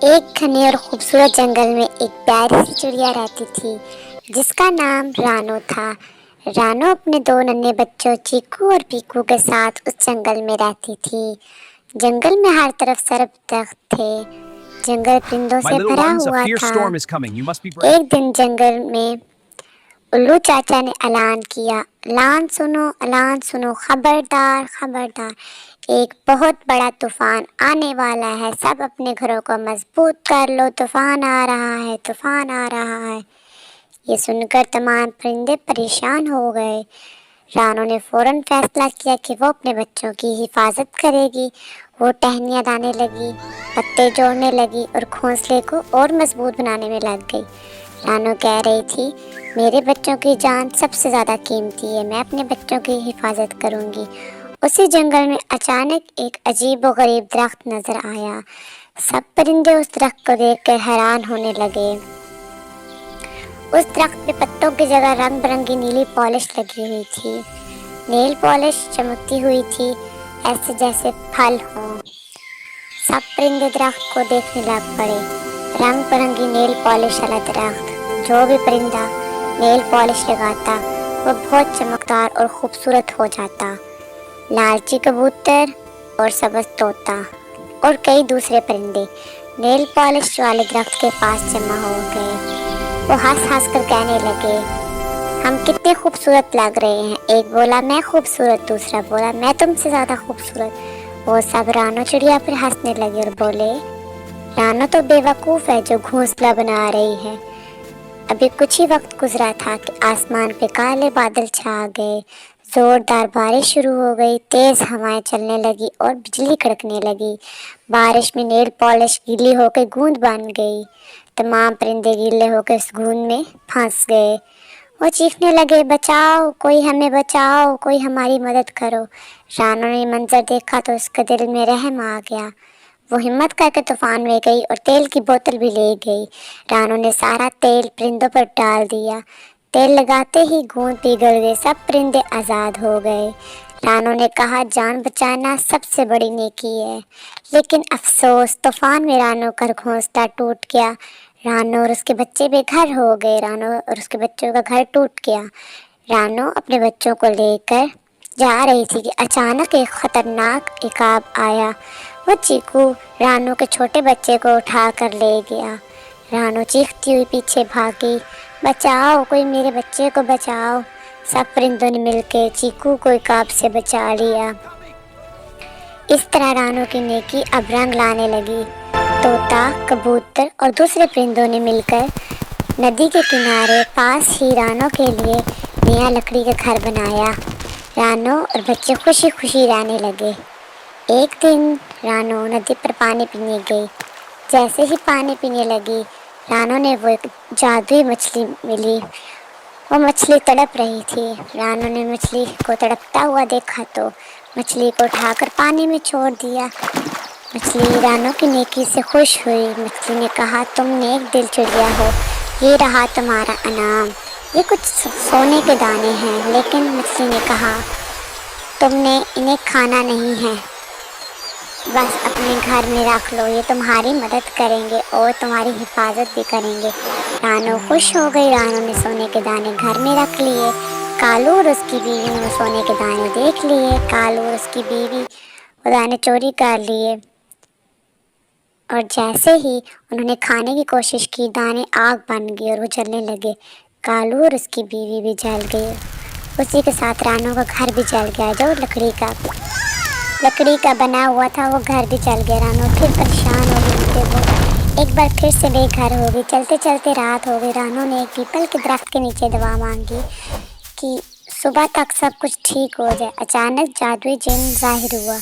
एक घने और खूबसूरत जंगल में एक प्यारी सी चिड़िया रहती थी जिसका नाम रानो था। रानो अपने दो नन्हे बच्चों चीकू और पीकू के साथ उस जंगल में रहती थी। जंगल में हर तरफ सरब दरख्त थे। जंगल परिंदों My से little भरा ones, a हुआ fierce था। storm is coming. You must be brave. एक दिन जंगल में उल्लू चाचा ने ऐलान किया, ऐलान सुनो, खबरदार खबरदार, एक बहुत बड़ा तूफान आने वाला है। सब अपने घरों को मजबूत कर लो, तूफान आ रहा है, तूफान आ रहा है। ये सुनकर तमाम परिंदे परेशान हो गए। रानो ने फौरन फैसला किया कि वो अपने बच्चों की हिफाजत करेगी। वो टहनियाँ डालने लगी, पत्ते जोड़ने लगी और घोंसले को और मजबूत बनाने में लग गई। रानो कह रही थी, मेरे बच्चों की जान सबसे ज़्यादा कीमती है, मैं अपने बच्चों की हिफाजत करूंगी। उसी जंगल में अचानक एक अजीब व गरीब दरख्त नजर आया। सब परिंदे उस दरख्त को देखकर हैरान होने लगे। उस दरख्त पे पत्तों की जगह रंग बिरंगी नीली पॉलिश लगी हुई थी। नेल पॉलिश चमकती हुई थी, ऐसे जैसे फल हों। सब परिंदे दरख्त को देखने लग पड़े। रंग बिरंगी नेल पॉलिश वाला दरख्त, जो भी परिंदा नेल पॉलिश लगाता वो बहुत चमकदार और खूबसूरत हो जाता। लालची कबूतर और सब्ज तोता और कई दूसरे परिंदे नेल पॉलिश वाले दरख्त के पास जमा हो गए। वो हंस कर कहने लगे, हम कितने खूबसूरत लग रहे हैं। एक बोला, मैं खूबसूरत, दूसरा बोला, मैं तुमसे ज़्यादा खूबसूरत। वो सब रानो चिड़िया पर हंसने लगे और बोले, रानो तो बेवकूफ़ है जो घोंसला बना रही है। अभी कुछ ही वक्त गुजरा था कि आसमान पे काले बादल छा गए। जोरदार बारिश शुरू हो गई, तेज हवाएं चलने लगी और बिजली कड़कने लगी। बारिश में नेल पॉलिश गीली होकर गूंद बन गई। तमाम परिंदे गीले होकर उस गूंद में फंस गए। वो चीखने लगे, बचाओ, कोई हमें बचाओ, कोई हमारी मदद करो। रानो ने मंजर देखा तो उसके दिल में रहम आ गया। वो हिम्मत करके तूफान में गई और तेल की बोतल भी ले गई। रानो ने सारा तेल परिंदों पर डाल दिया। तेल लगाते ही गूंद पिघल गए, सब परिंदे आज़ाद हो गए। रानो ने कहा, जान बचाना सबसे बड़ी नेकी है। लेकिन अफसोस, तूफान में रानो का घोंसला टूट गया। रानो और उसके बच्चे बेघर हो गए। रानो और उसके बच्चों का घर टूट गया। रानो अपने बच्चों को लेकर जा रही थी कि अचानक एक खतरनाक इकाब आया। वो चीकू रानो के छोटे बच्चे को उठा कर ले गया। रानो चीखती हुई पीछे भागी, बचाओ, कोई मेरे बच्चे को बचाओ। सब परिंदों ने मिलकर चीकू को इकाब से बचा लिया। इस तरह रानो की नेकी अब रंग लाने लगी। तोता, कबूतर और दूसरे परिंदों ने मिलकर नदी के किनारे पास ही रानो के लिए नया लकड़ी का घर बनाया। रानो और बच्चे खुशी खुशी रहने लगे। एक दिन रानो नदी पर पानी पीने गई। जैसे ही पानी पीने लगी, रानो ने वो एक जादुई मछली मिली। वो मछली तड़प रही थी। रानो ने मछली को तड़पता हुआ देखा तो मछली को उठाकर पानी में छोड़ दिया। मछली रानो की नेकी से खुश हुई। मछली ने कहा, तुम नेक दिल चिड़िया हो, ये रहा तुम्हारा इनाम। ये कुछ सोने के दाने हैं। लेकिन मछली ने कहा, तुमने इन्हें खाना नहीं है, बस अपने घर में रख लो, ये तुम्हारी मदद करेंगे और तुम्हारी हिफाजत भी करेंगे। रानो खुश हो गई। रानो ने सोने के दाने घर में रख लिए। कालू और उसकी बीवी ने वो सोने के दाने देख लिए। कालू और उसकी बीवी वो दाने चोरी कर लिए और जैसे ही उन्होंने खाने की कोशिश की, दाने आग बन गए और वो जलने लगे। कालू और उसकी बीवी भी जल गई। उसी के साथ रानो का घर भी जल गया, जो लकड़ी का बना हुआ था, वो घर भी जल गया। रानो फिर परेशान हो गई थी। वो एक बार फिर से बेघर हो गई। चलते चलते रात हो गई। रानो ने एक पीपल के दरख्त के नीचे दुआ मांगी कि सुबह तक सब कुछ ठीक हो जाए। अचानक जादुई जिन जाहिर हुआ।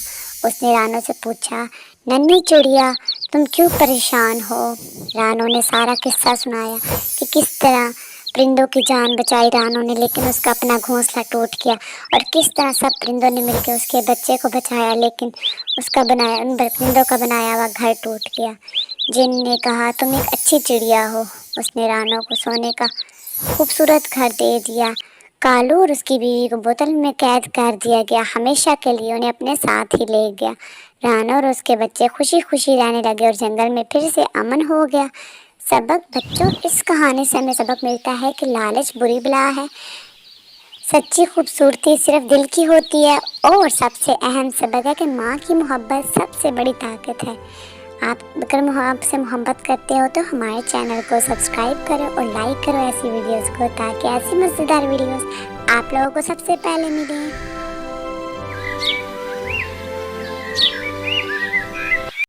उसने रानो से पूछा, नन्ही चिड़िया, तुम क्यों परेशान हो? रानो ने सारा किस्सा सुनाया कि किस तरह परिंदों की जान बचाई रानो ने, लेकिन उसका अपना घोंसला टूट गया और किस तरह सब परिंदों ने मिलकर उसके बच्चे को बचाया, लेकिन उन परिंदों का बनाया हुआ घर टूट गया। जिन ने कहा, तुम एक अच्छी चिड़िया हो। उसने रानो को सोने का खूबसूरत घर दे दिया। کالو اور اس کی بیوی کو بوتل میں قید کر دیا گیا، ہمیشہ کے لیے انہیں اپنے ساتھ ہی لے گیا۔ رانا اور اس کے بچے خوشی خوشی رہنے لگے اور جنگل میں پھر سے امن ہو گیا۔ سبق بچوں، اس کہانی سے ہمیں سبق ملتا ہے کہ لالچ بری بلا ہے، سچی خوبصورتی صرف دل کی ہوتی ہے، اور سب سے اہم سبق ہے کہ ماں کی محبت سب سے بڑی طاقت ہے۔ آپ اگر آپ سے محبت کرتے ہو تو ہمارے چینل کو سبسکرائب کرو اور لائک کرو ایسی ویڈیوز کو، تاکہ ایسی مزیدار ویڈیوز آپ لوگوں کو سب سے پہلے ملیں۔